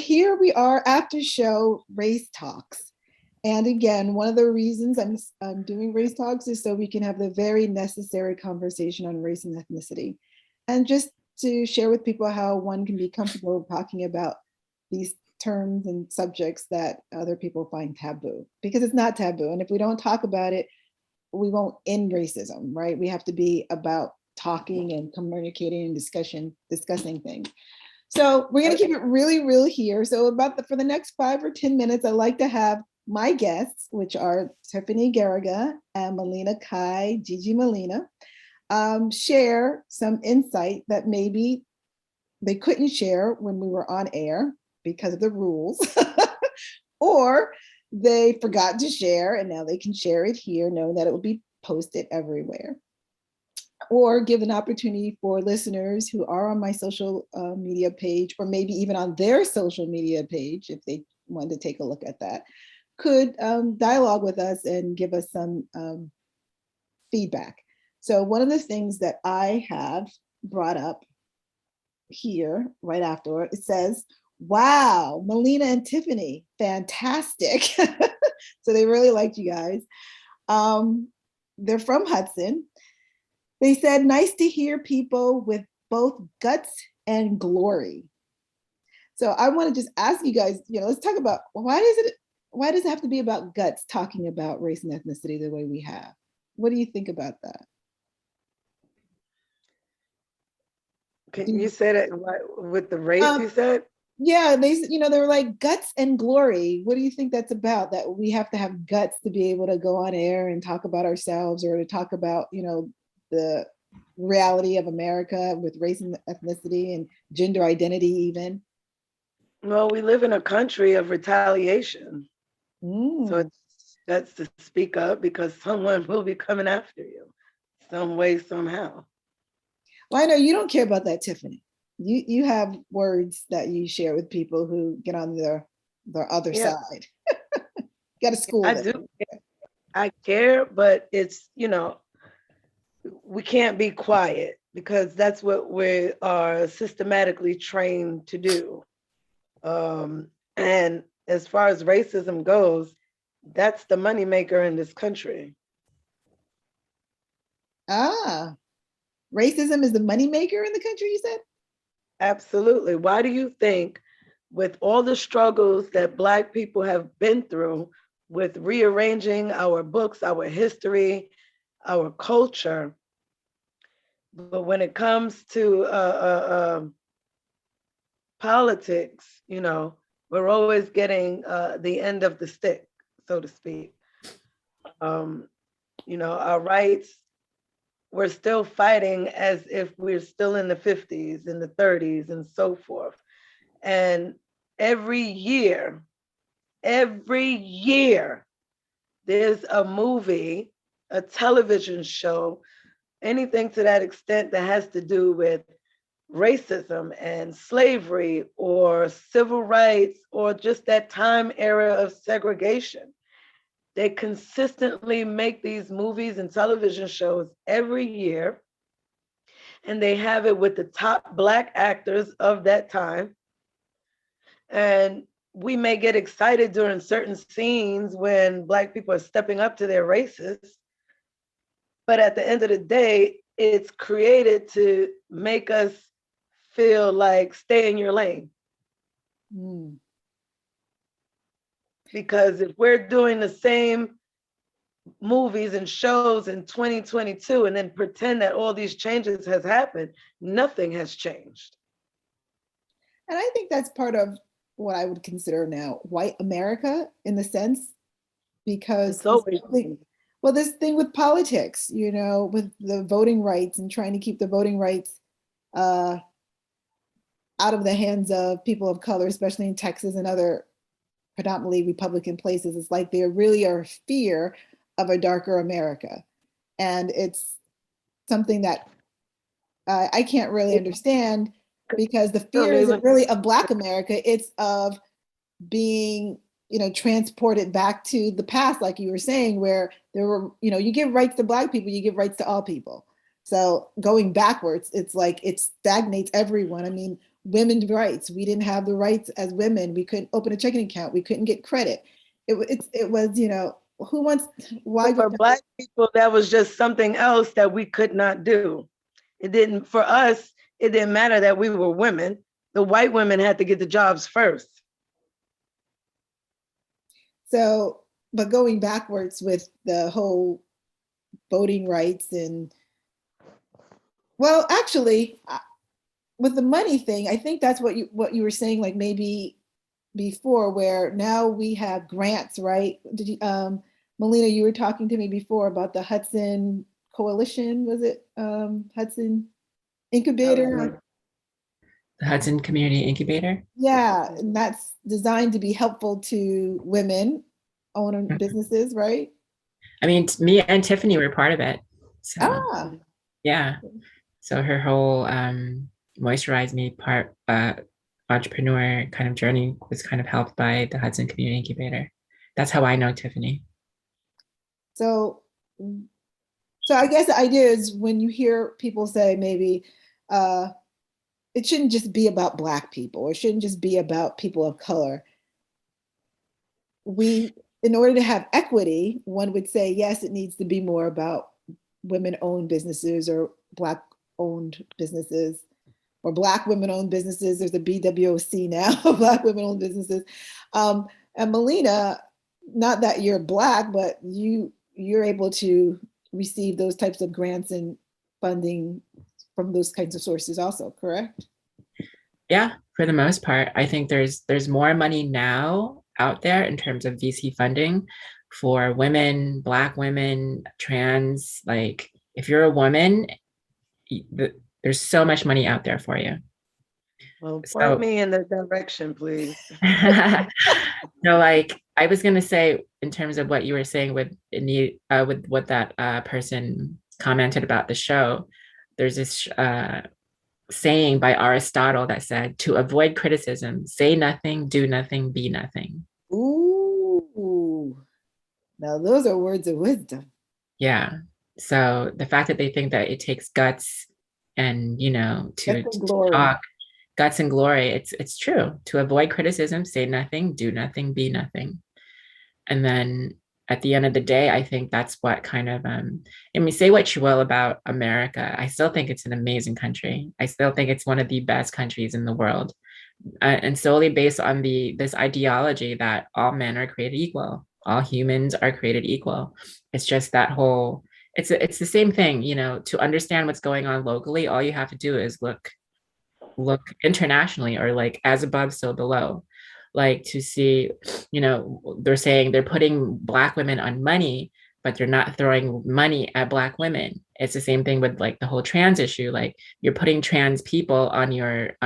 Here we are after show race talks. And again, one of the reasons I'm doing race talks is so we can have the very necessary conversation on race and ethnicity. And just to share with people how one can be comfortable talking about these terms and subjects that other people find taboo, because it's not taboo. And if we don't talk about it, we won't end racism, right? We have to be about talking and communicating and discussing things. So we're going to keep it really real here. So for the next 5 or 10 minutes, I'd like to have my guests, which are Tiffany Garriga and Melina Kai, Gigi Molina, share some insight that maybe they couldn't share when we were on air because of the rules, or they forgot to share and now they can share it here, knowing that it will be posted everywhere. Or give an opportunity for listeners who are on my social media page, or maybe even on their social media page, if they wanted to take a look at that, could dialogue with us and give us some feedback. So one of the things that I have brought up here right afterward, it says, wow, Melina and Tiffany, fantastic. So they really liked you guys. They're from Hudson. They said, nice to hear people with both guts and glory. So I want to just ask you guys, let's talk about why does it have to be about guts talking about race and ethnicity the way we have? What do you think about that? Can you say that with the race you said? Yeah, they were like guts and glory. What do you think that's about? That we have to have guts to be able to go on air and talk about ourselves, or to talk about, the reality of America with race and ethnicity and gender identity even? Well, we live in a country of retaliation. So that's to speak up because someone will be coming after you some way, somehow. Well, I know you don't care about that, Tiffany. You have words that you share with people who get on the other side. Got to school I them. do. I care, but it's, we can't be quiet because that's what we are systematically trained to do. And as far as racism goes, that's the moneymaker in this country. Racism is the moneymaker in the country, you said? Absolutely. Why do you think, with all the struggles that Black people have been through with rearranging our books, our history, our culture, but when it comes to politics, we're always getting the end of the stick, so to speak. Our rights, we're still fighting as if we're still in the 50s, in the 30s, and so forth. And every year, there's a movie, a television show, anything to that extent that has to do with racism and slavery or civil rights or just that time era of segregation. They consistently make these movies and television shows every year, and they have it with the top Black actors of that time. And we may get excited during certain scenes when Black people are stepping up to their races, but at the end of the day, it's created to make us feel like stay in your lane. Because if we're doing the same movies and shows in 2022 and then pretend that all these changes has happened, nothing has changed. And I think that's part of what I would consider now white America, in the sense, because this thing with politics, with the voting rights and trying to keep the voting rights out of the hands of people of color, especially in Texas and other predominantly Republican places. It's like there really are fear of a darker America. And it's something that I can't really understand, because the fear isn't really of Black America, it's of being, transported back to the past, like you were saying, where there were, you give rights to Black people, you give rights to all people. So going backwards, it's like it stagnates everyone. I mean, women's rights. We didn't have the rights as women. We couldn't open a checking account. We couldn't get credit. It was, who wants, why? For Black people, that was just something else that we could not do. It didn't, for us, it didn't matter that we were women. The white women had to get the jobs first. So, but going backwards with the whole voting rights and, well, actually, with the money thing, I think that's what you were saying, like maybe before, where now we have grants, right? Did you, Melina, you were talking to me before about the Hudson Coalition, was it Hudson Incubator? The Hudson Community Incubator. Yeah, and that's designed to be helpful to women owning businesses, right? I mean, me and Tiffany were part of it. So Ah, yeah. So her whole Moisturize Me part entrepreneur kind of journey was kind of helped by the Hudson Community Incubator. That's how I know Tiffany. so I guess the idea is when you hear people say maybe it shouldn't just be about Black people, or it shouldn't just be about people of color. In order to have equity, one would say, yes, it needs to be more about women-owned businesses or Black-owned businesses or Black women-owned businesses. There's a BWOC now, Black women-owned businesses. And Melina, not that you're Black, but you're able to receive those types of grants and funding from those kinds of sources also, correct? Yeah, for the most part. I think there's more money now out there in terms of VC funding for women, Black women, trans. Like if you're a woman, there's so much money out there for you. Well, point me in the direction, please. No, like I was gonna say in terms of what you were saying with what that person commented about the show. There's this saying by Aristotle that said, to avoid criticism, say nothing, do nothing, be nothing. Ooh, now those are words of wisdom. Yeah. So the fact that they think that it takes guts and, to talk, guts and glory, it's true. To avoid criticism, say nothing, do nothing, be nothing. And then at the end of the day, I think that's what kind of, say what you will about America. I still think it's an amazing country. I still think it's one of the best countries in the world. And solely based on this ideology that all men are created equal, all humans are created equal. It's just that whole, it's the same thing, to understand what's going on locally, all you have to do is look internationally, or like as above, so below. Like to see, they're saying they're putting Black women on money, but they're not throwing money at Black women. It's the same thing with like the whole trans issue. Like you're putting trans people on your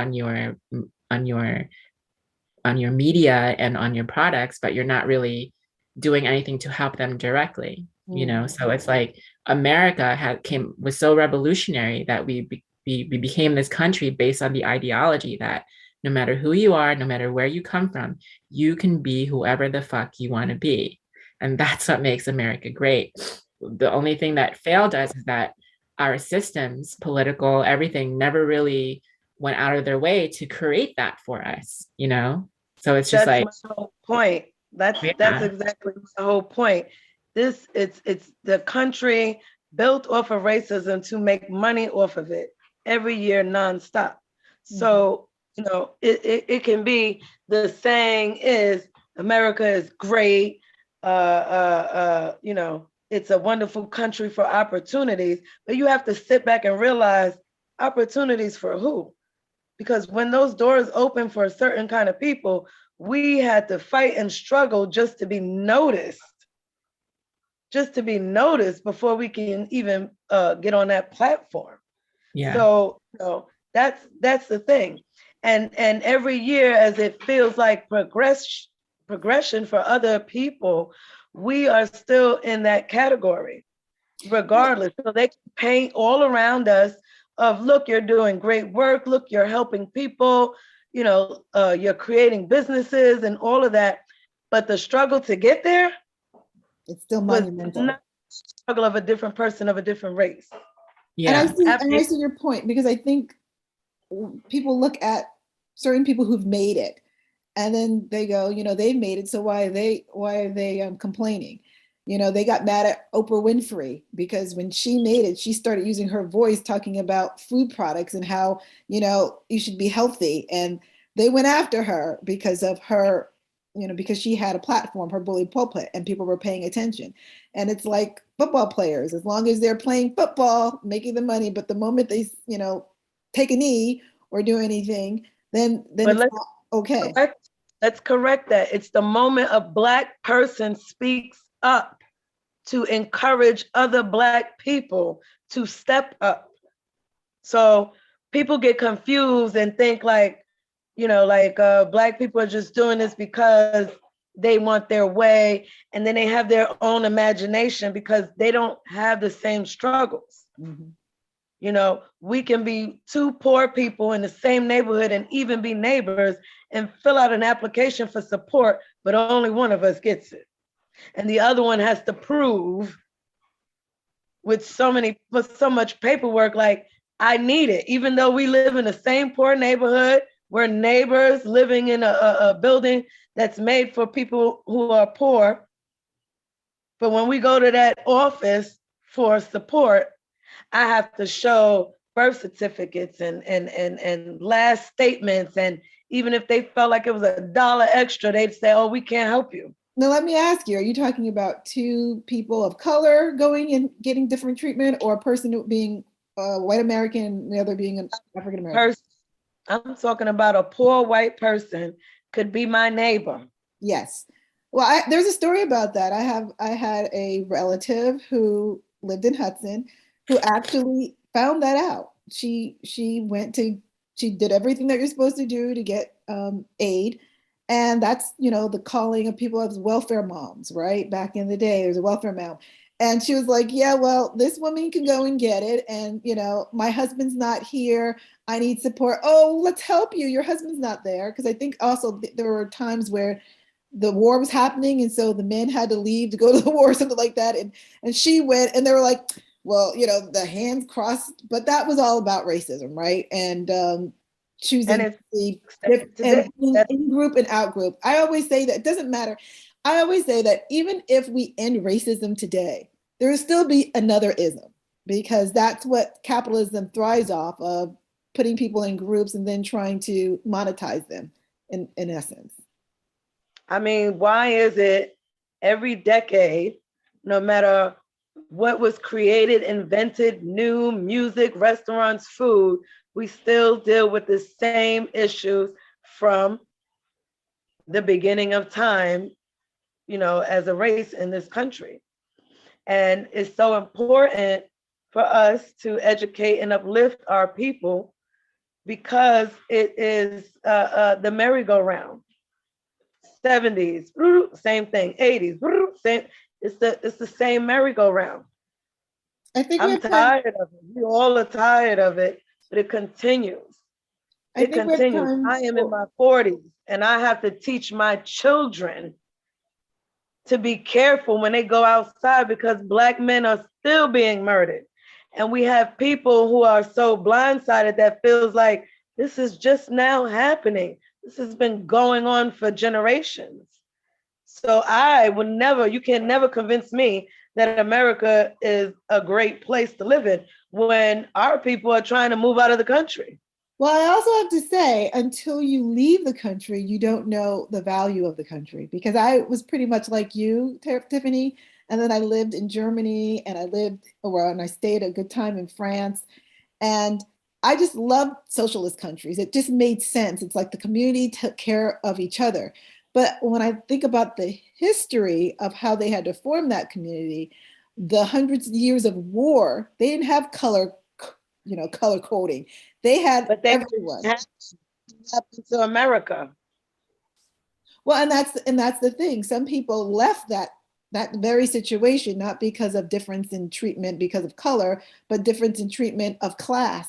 media and on your products, but you're not really doing anything to help them directly. So it's like America was so revolutionary that we became this country based on the ideology that no matter who you are, no matter where you come from, you can be whoever the fuck you want to be. And that's what makes America great. The only thing that failed us is that our systems, political, everything, never really went out of their way to create that for us, So it's just that's my whole point. That's exactly the whole point. It's the country built off of racism to make money off of it every year nonstop. So, it can be, the saying is America is great. It's a wonderful country for opportunities, but you have to sit back and realize opportunities for who? Because when those doors open for a certain kind of people, we had to fight and struggle just to be noticed before we can even get on that platform. Yeah. So that's the thing. And every year, as it feels like progression for other people, we are still in that category, regardless. So they can paint all around us of, look, you're doing great work. Look, you're helping people. You're creating businesses and all of that. But the struggle to get there, it's still monumental. Not the struggle of a different person of a different race. Yeah. And I see your point, because I think people look at certain people who've made it, and then they go, they've made it, so why are they complaining? They got mad at Oprah Winfrey because when she made it, she started using her voice talking about food products and how, you should be healthy. And they went after her because of her, because she had a platform, her bully pulpit, and people were paying attention. And it's like football players, as long as they're playing football, making the money, but the moment they, take a knee or do anything, then it's not okay. Let's correct that. It's the moment a Black person speaks up to encourage other Black people to step up. So people get confused and think like, Black people are just doing this because they want their way, and then they have their own imagination because they don't have the same struggles. Mm-hmm. We can be two poor people in the same neighborhood and even be neighbors and fill out an application for support, but only one of us gets it. And the other one has to prove with so much paperwork, like, I need it. Even though we live in the same poor neighborhood, we're neighbors living in a building that's made for people who are poor. But when we go to that office for support, I have to show birth certificates and last statements. And even if they felt like it was $1 extra, they'd say, oh, we can't help you. Now, let me ask you, are you talking about two people of color going and getting different treatment, or a person being white American and the other being an African American? I'm talking about a poor white person, could be my neighbor. Yes. Well, there's a story about that. I had a relative who lived in Hudson who actually found that out. She did everything that you're supposed to do to get aid. And that's, the calling of people as welfare moms, right? Back in the day, there's a welfare mom. And she was like, yeah, well, this woman can go and get it. And, my husband's not here. I need support. Oh, let's help you. Your husband's not there. Because I think also there were times where the war was happening. And so the men had to leave to go to the war or something like that. And she went, and they were like, well, the hands crossed. But that was all about racism, right? And choosing the in group and out group. I always say that it doesn't matter. I always say that even if we end racism today, there will still be another ism, because that's what capitalism thrives off of, putting people in groups and then trying to monetize them in essence. I mean, why is it every decade, no matter what was created, invented, new music, restaurants, food, we still deal with the same issues from the beginning of time, as a race in this country? And it's so important for us to educate and uplift our people, because it is the merry-go-round. 70s, same thing. 80s, same. It's the same merry-go-round. I'm tired of it. We all are tired of it, but it continues. It continues. I am in my 40s, and I have to teach my children to be careful when they go outside, because Black men are still being murdered. And we have people who are so blindsided that feels like this is just now happening. This has been going on for generations. So I would never, you can never convince me that America is a great place to live in when our people are trying to move out of the country. Well, I also have to say, until you leave the country, you don't know the value of the country, because I was pretty much like you, Tiffany. And then I lived in Germany, and I stayed a good time in France. And I just loved socialist countries. It just made sense. It's like the community took care of each other. But when I think about the history of how they had to form that community, the hundreds of years of war, they didn't have color coding. They had everyone. Happened to America. Well, and that's the thing. Some people left that very situation, not because of difference in treatment because of color, but difference in treatment of class.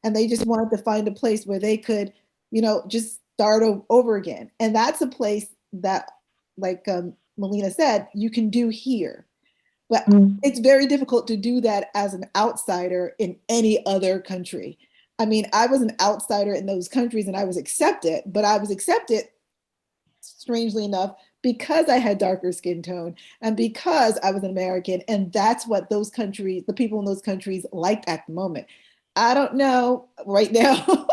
And they just wanted to find a place where they could, just start over again. And that's a place that, like Melina said, you can do here. But it's very difficult to do that as an outsider in any other country. I mean, I was an outsider in those countries and I was accepted, but I was accepted, strangely enough, because I had darker skin tone and because I was an American. And that's what those countries, the people in those countries liked at the moment. I don't know right now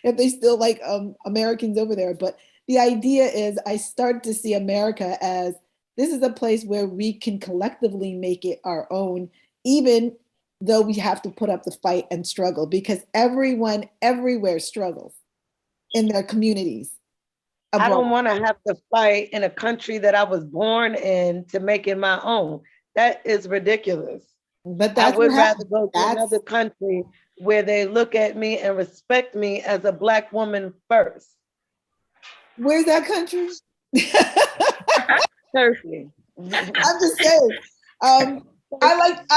if they still like Americans over there, but the idea is I started to see America as this is a place where we can collectively make it our own, even though we have to put up the fight and struggle, because everyone everywhere struggles in their communities I abroad. don't want to have to fight in a country that I was born in to make it my own. That is ridiculous. But I that's would what rather happens. go to another country where they look at me and respect me as a Black woman first. Where's that country? Turkey. I'm just saying. I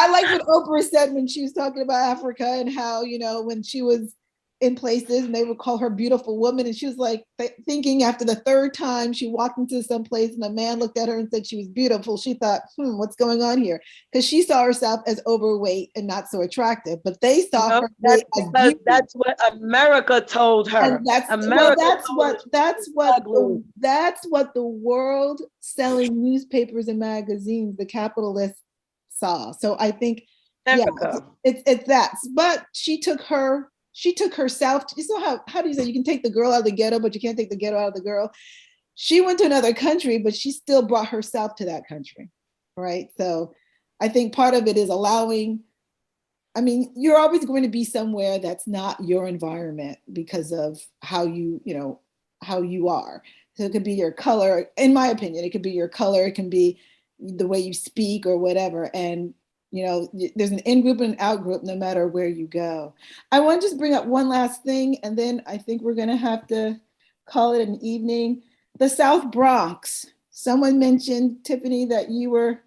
like what Oprah said when she was talking about Africa and how, you know, when she was in places and they would call her beautiful woman, and she was like thinking after the third time she walked into some place and a man looked at her and said she was beautiful, she thought, what's going on here? Because she saw herself as overweight and not so attractive, but they saw her that's as beautiful. That's what America told her. And that's what the world selling newspapers and magazines, the capitalists saw. So I think it's that. But she took herself. You know how do you say you can take the girl out of the ghetto, but you can't take the ghetto out of the girl? She went to another country, but she still brought herself to that country, right? So I think part of it is allowing. I mean, you're always going to be somewhere that's not your environment because of how how you are. So it could be your color, in my opinion, it could be your color, it can be the way you speak or whatever. And, you know, there's an in-group and an out-group no matter where you go. I want to just bring up one last thing, and then I think we're going to have to call it an evening. The South Bronx. Someone mentioned, Tiffany, that you were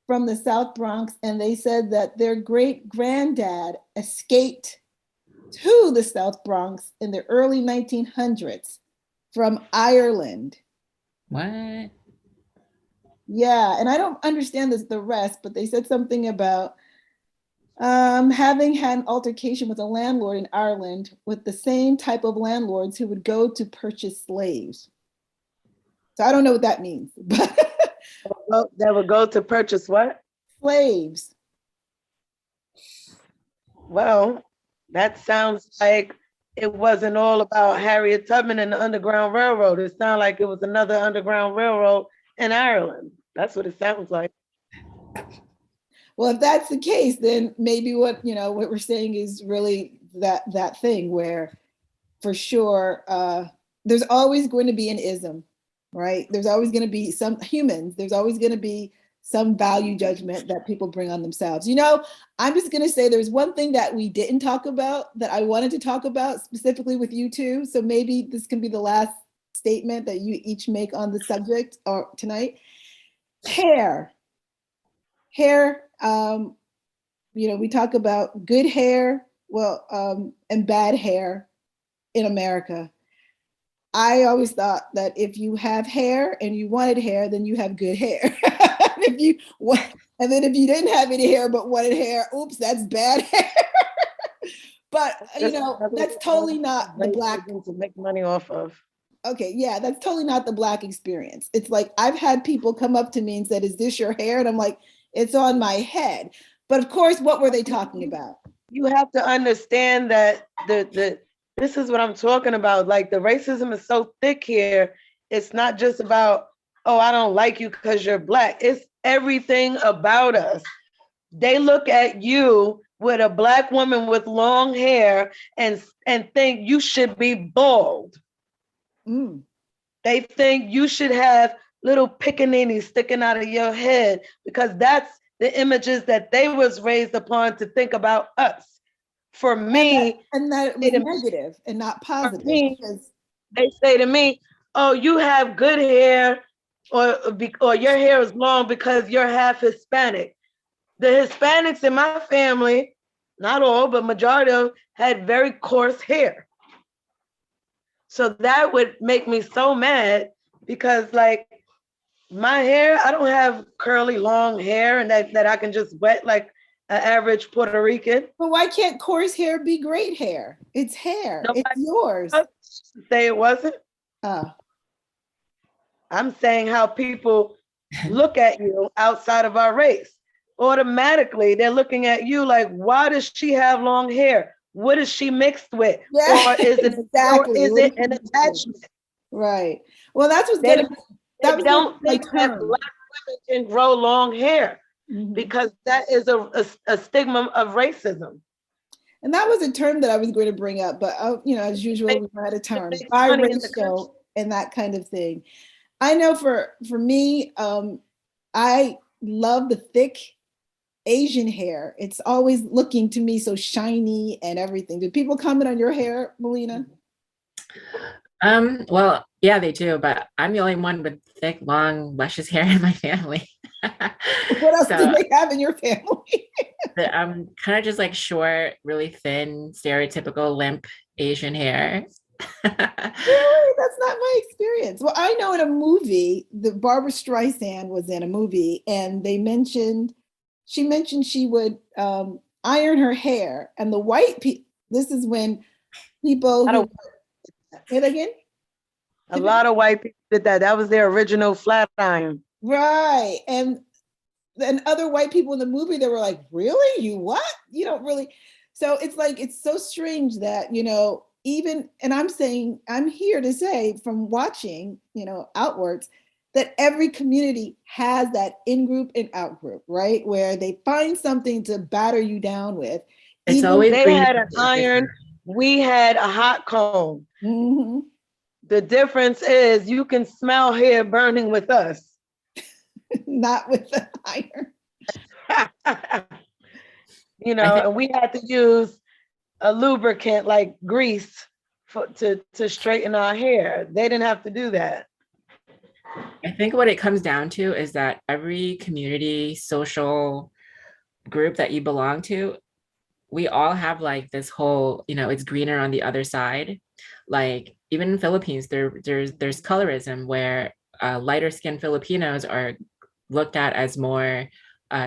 from the South Bronx, and they said that their great granddad escaped to the South Bronx in the early 1900s from Ireland. What? Yeah, and I don't understand the rest, but they said something about having had an altercation with a landlord in Ireland with the same type of landlords who would go to purchase slaves. So I don't know what that means, but that would go to purchase what? Slaves. Well, that sounds like it wasn't all about Harriet Tubman and the Underground Railroad. It sounded like it was another Underground Railroad in Ireland. That's what it sounds like. Well, if that's the case, then maybe what we're saying is really that thing where, for sure, there's always going to be an ism, right? There's always going to be some humans. There's always going to be some value judgment that people bring on themselves. You know, I'm just going to say there's one thing that we didn't talk about that I wanted to talk about specifically with you two. So maybe this can be the last statement that you each make on the subject or tonight. Hair. We talk about good hair, and bad hair in America. I always thought that if you have hair and you wanted hair, then you have good hair. And then if you didn't have any hair but wanted hair, oops, that's bad hair. But that's totally not the Black to make money off of. Okay, yeah, that's totally not the Black experience. It's like I've had people come up to me and said, "Is this your hair?" And I'm like, "It's on my head." But of course, what were they talking about? You have to understand that this is what I'm talking about. Like, the racism is so thick here. It's not just about, oh, I don't like you because you're Black. It's everything about us. They look at you with a Black woman with long hair and think you should be bald. They think you should have little pickaninnies sticking out of your head because that's the images that they was raised upon to think about us. For me, and that was negative and not positive. Me, they say to me, "Oh, you have good hair, or your hair is long because you're half Hispanic." The Hispanics in my family, not all, but majority of them, had very coarse hair. So that would make me so mad because, like, my hair, I don't have curly long hair and that I can just wet like an average Puerto Rican. But why can't coarse hair be great hair? It's hair. Nobody, it's yours. Say it wasn't. I'm saying how people look at you outside of our race. Automatically, they're looking at you like, why does she have long hair? What is she mixed with? Yeah, or is it exactly. Or is it an attachment? Right. Well, that's what's gonna. They don't think that Black women can grow long hair because that is a stigma of racism. And that was a term that I was going to bring up, but as usual, we had a term biracial and that kind of thing. I know for me, I love the thick Asian hair. It's always looking to me so shiny and everything. Do people comment on your hair, Melina? Well, yeah, they do, but I'm the only one with thick, long, luscious hair in my family. What else do they have in your family? I'm kind of just like short, really thin, stereotypical limp Asian hair. Really? That's not my experience. Well, I know in a movie, the Barbara Streisand was in a movie, and she mentioned she would iron her hair, and the white people. This is when people who say it again. A lot of white people did that. That was their original flat iron. Right, and other white people in the movie, they were like, "Really? You what? You don't really." So it's like it's so strange that even, and I'm here to say from watching, outwards, that every community has that in-group and out-group, right? Where they find something to batter you down with. It's always they had an iron, we had a hot comb. Mm-hmm. The difference is you can smell hair burning with us. Not with the iron. And we had to use a lubricant like grease to straighten our hair. They didn't have to do that. I think what it comes down to is that every community, social group that you belong to, we all have like this whole, it's greener on the other side. Like even in Philippines, there's colorism where lighter skinned Filipinos are looked at as more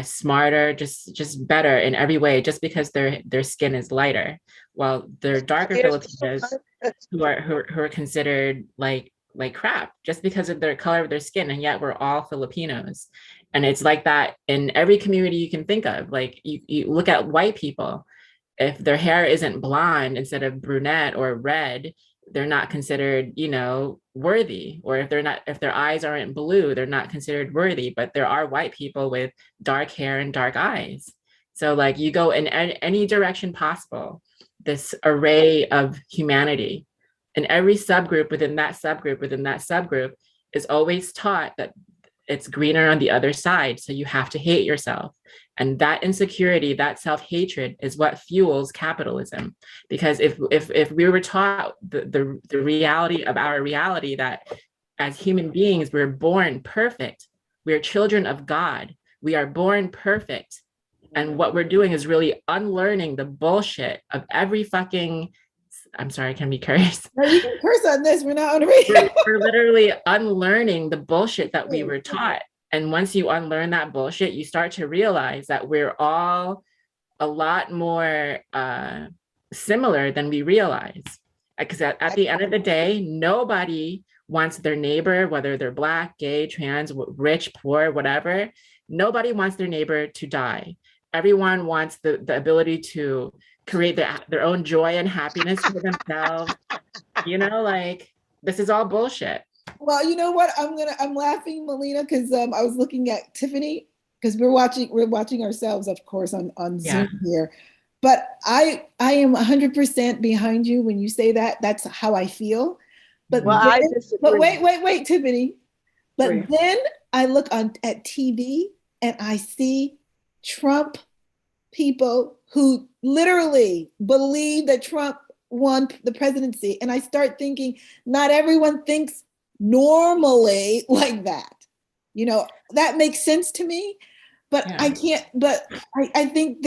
smarter, just better in every way, just because their skin is lighter, while they're darker Filipinos who are considered like crap just because of their color of their skin, and yet we're all Filipinos. And it's like that in every community you can think of. Like you look at white people, if their hair isn't blonde instead of brunette or red, they're not considered, worthy. Or if their eyes aren't blue, they're not considered worthy. But there are white people with dark hair and dark eyes. So like you go in any direction possible, this array of humanity, and every subgroup within that subgroup is always taught that it's greener on the other side. So you have to hate yourself. And that insecurity, that self-hatred is what fuels capitalism. Because if we were taught the reality of our reality, that as human beings, we're born perfect. We're children of God. We are born perfect. And what we're doing is really unlearning the bullshit of every fucking, I'm sorry, can we curse? No, you can curse on this. We're not on the radio. We're literally unlearning the bullshit that we were taught. And once you unlearn that bullshit, you start to realize that we're all a lot more similar than we realize. Because at the end of the day, nobody wants their neighbor, whether they're Black, gay, trans, rich, poor, whatever, nobody wants their neighbor to die. Everyone wants the ability to create their own joy and happiness for themselves. Like this is all bullshit. Well, you know what? I'm laughing, Melina, because I was looking at Tiffany, because we're watching ourselves, of course, on Zoom here. But I am 100% behind you when you say that. That's how I feel. But wait, Tiffany. But then I look at TV and I see Trump people who literally believe that Trump won the presidency. And I start thinking, not everyone thinks normally like that. That makes sense to me, but I can't, but I think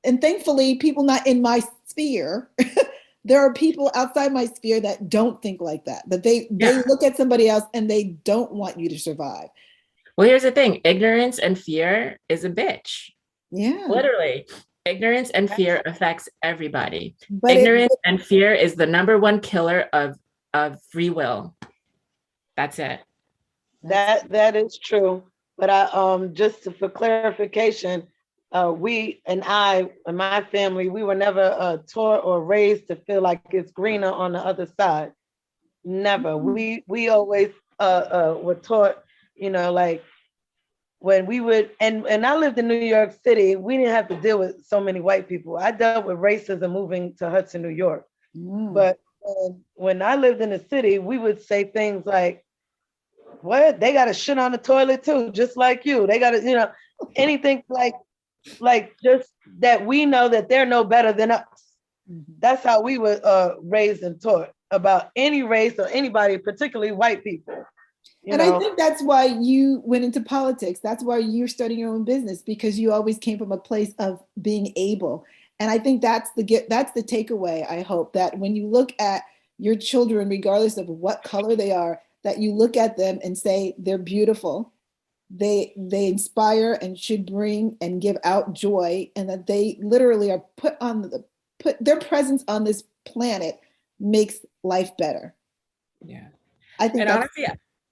and thankfully people not in my sphere, there are people outside my sphere that don't think like that they look at somebody else and they don't want you to survive. Well, here's the thing. Ignorance and fear is a bitch. Yeah. Literally, ignorance and fear affects everybody. But Ignorance and fear is the number one killer of free will. That's it. That is true. But I just for clarification, we and I and my family, we were never taught or raised to feel like it's greener on the other side. Never. We always were taught, like when we would and I lived in New York City, we didn't have to deal with so many white people. I dealt with racism moving to Hudson, New York. But when I lived in the city, we would say things like, what? They got to shit on the toilet too, just like you. They got to, anything like just that we know that they're no better than us. That's how we were raised and taught about any race or anybody, particularly white people. And I think that's why you went into politics. That's why you're starting your own business, because you always came from a place of being able. And I think that's the takeaway. I hope that when you look at your children, regardless of what color they are, that you look at them and say they're beautiful. They inspire and should bring and give out joy, and that they literally are put their presence on this planet makes life better. Yeah. I think and honestly,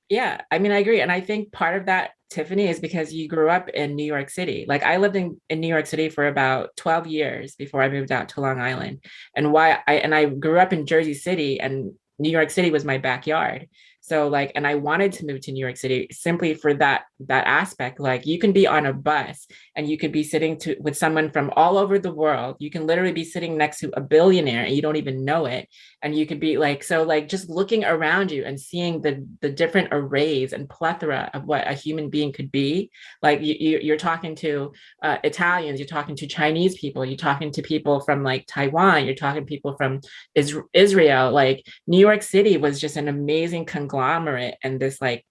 yeah, I mean, I agree. And I think part of that, Tiffany, is because you grew up in New York City. Like I lived in New York City for about 12 years before I moved out to Long Island. And I grew up in Jersey City, and New York City was my backyard. So like, and I wanted to move to New York City simply for that aspect. Like you can be on a bus and you could be sitting with someone from all over the world. You can literally be sitting next to a billionaire and you don't even know it. And you could be like, so like just looking around you and seeing the different arrays and plethora of what a human being could be. Like you're talking to Italians, you're talking to Chinese people, you're talking to people from like Taiwan, you're talking to people from Israel. Like New York City was just an amazing conglomerate and this like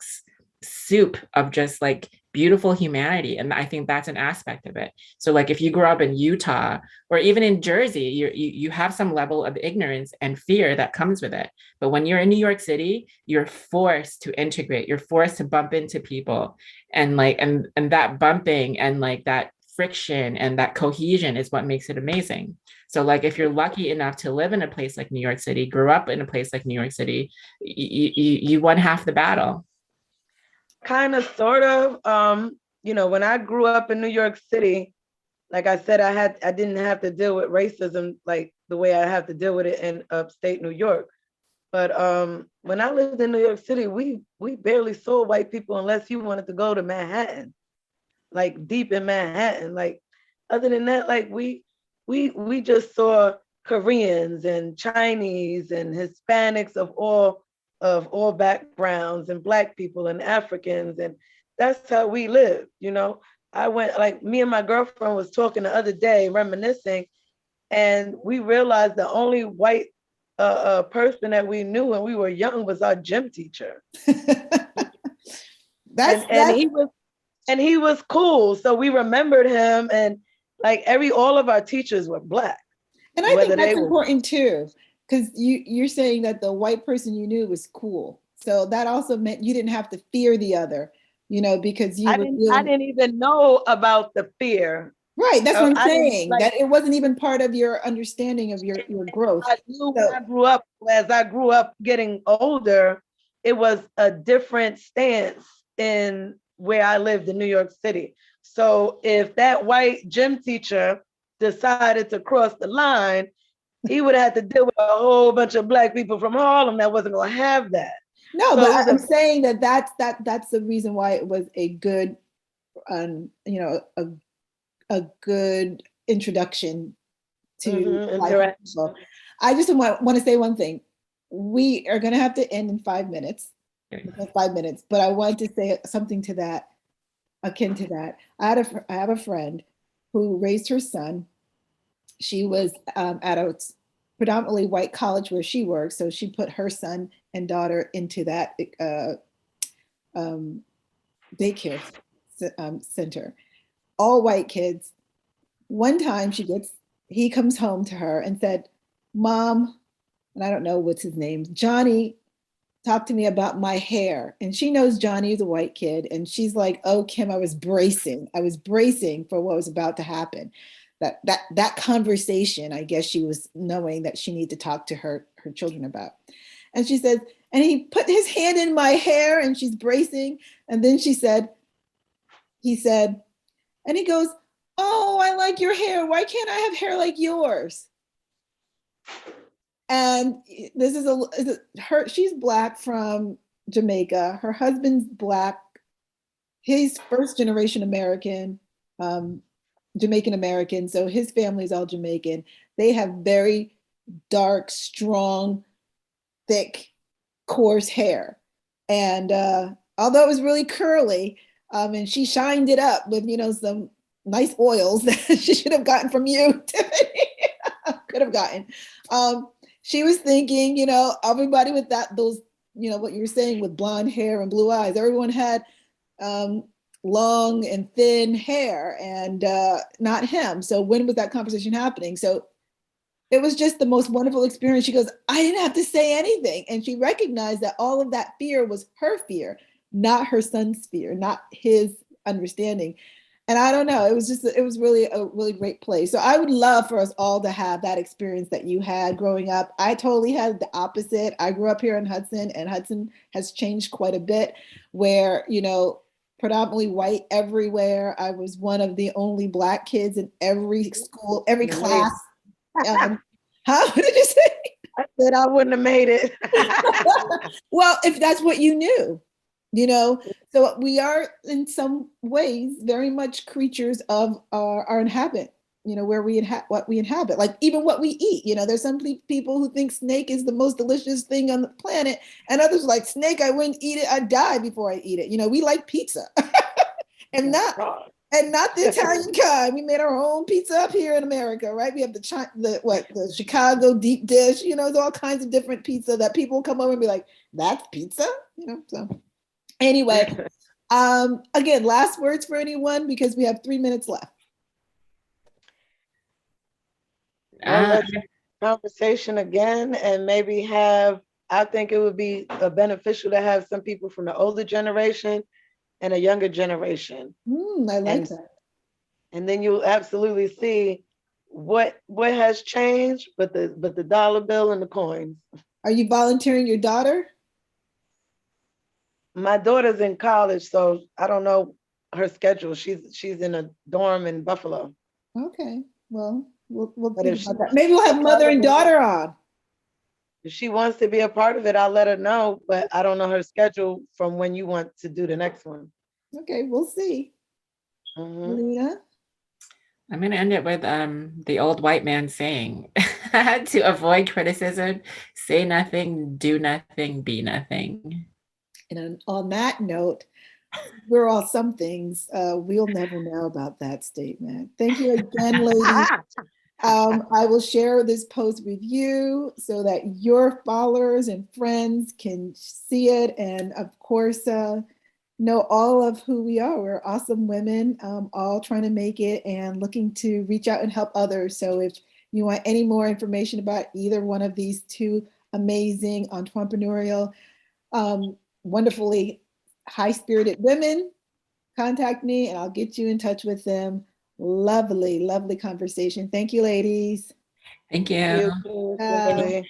soup of just like beautiful humanity. And I think that's an aspect of it. So like if you grow up in Utah or even in Jersey, you have some level of ignorance and fear that comes with it. But when you're in New York City, you're forced to integrate, you're forced to bump into people, and like and that bumping and like that friction and that cohesion is what makes it amazing. So like if you're lucky enough to live in a place like New York City, grew up in a place like New York City, you won half the battle. Kind of, sort of. When I grew up in New York City, like I said, I didn't have to deal with racism like the way I have to deal with it in upstate New York. But when I lived in New York City, we barely saw white people unless you wanted to go to Manhattan, like deep in Manhattan. Like other than that, like we just saw Koreans and Chinese and Hispanics of all backgrounds, and Black people and Africans, and that's how we live. I went, like me and my girlfriend was talking the other day, reminiscing, and we realized the only white person that we knew when we were young was our gym teacher. And he was cool, so we remembered him, and like all of our teachers were Black. And I think that's important too, because you're saying that the white person you knew was cool, so that also meant you didn't have to fear the other, because I didn't even know about the fear. Right, that's what I'm saying. That it wasn't even part of your understanding of your growth. I knew when I grew up, as I grew up getting older, it was a different stance in where I lived in New York City. So if that white gym teacher decided to cross the line, he would have to deal with a whole bunch of Black people from Harlem that wasn't going to have that. No, so but I'm saying that's the reason why it was a good, a good introduction to Black people. I just want to say one thing. We are going to have to end in 5 minutes. 5 minutes, but I wanted to say something to that, akin to that. I have a friend who raised her son. She was at a predominantly white college where she works, so she put her son and daughter into that daycare center. All white kids. One time he comes home to her and said, "Mom," and I don't know what's his name, Johnny talk to me about my hair. And she knows Johnny is a white kid. And she's like, oh, Kim, I was bracing. I was bracing for what was about to happen. That conversation, I guess she was knowing that she needed to talk to her children about. And she said, and he put his hand in my hair and she's bracing. And then he said, and he goes, oh, I like your hair. Why can't I have hair like yours? And this is her, she's Black from Jamaica. Her husband's Black. He's first generation American, Jamaican American. So his family is all Jamaican. They have very dark, strong, thick, coarse hair. And although it was really curly, and she shined it up with, some nice oils that she should have gotten from you, Tiffany. Could have gotten. She was thinking, everybody with those, what you were saying with blonde hair and blue eyes, everyone had long and thin hair and not him. So when was that conversation happening? So it was just the most wonderful experience. She goes, I didn't have to say anything. And she recognized that all of that fear was her fear, not her son's fear, not his understanding. And I don't know, it was really a really great place. So I would love for us all to have that experience that you had growing up. I totally had the opposite. I grew up here in Hudson, and Hudson has changed quite a bit, where, predominantly white everywhere. I was one of the only Black kids in every school, every class. What did you say? I said I wouldn't have made it. Well, if that's what you knew. So we are in some ways very much creatures of our inhabit, where what we inhabit, like even what we eat. There's some people who think snake is the most delicious thing on the planet, and others like snake, I wouldn't eat it, I'd die before I eat it. We like pizza. and not the Italian kind. We made our own pizza up here in America, right? We have the Chicago deep dish, there's all kinds of different pizza that people come over and be like, that's pizza, so. Anyway, again, last words for anyone, because we have 3 minutes left. Let's have a conversation again, and maybe I think it would be beneficial to have some people from the older generation and a younger generation. I like that. And then you'll absolutely see what has changed, but the dollar bill and the coins. Are you volunteering your daughter? My daughter's in college, so I don't know her schedule. She's in a dorm in Buffalo. Okay, well, we'll think about that. Maybe we'll have mother and daughter on. If she wants to be a part of it, I'll let her know, but I don't know her schedule from when you want to do the next one. Okay, we'll see. Lena? I'm going to end it with the old white man saying, to avoid criticism, say nothing, do nothing, be nothing. And on that note, we're all some things. We'll never know about that statement. Thank you again, ladies. I will share this post with you so that your followers and friends can see it. And of course, know all of who we are. We're awesome women, all trying to make it and looking to reach out and help others. So if you want any more information about either one of these two amazing entrepreneurial, wonderfully high-spirited women, contact me and I'll get you in touch with them. Lovely, lovely conversation. Thank you, ladies. Thank you. Thank you.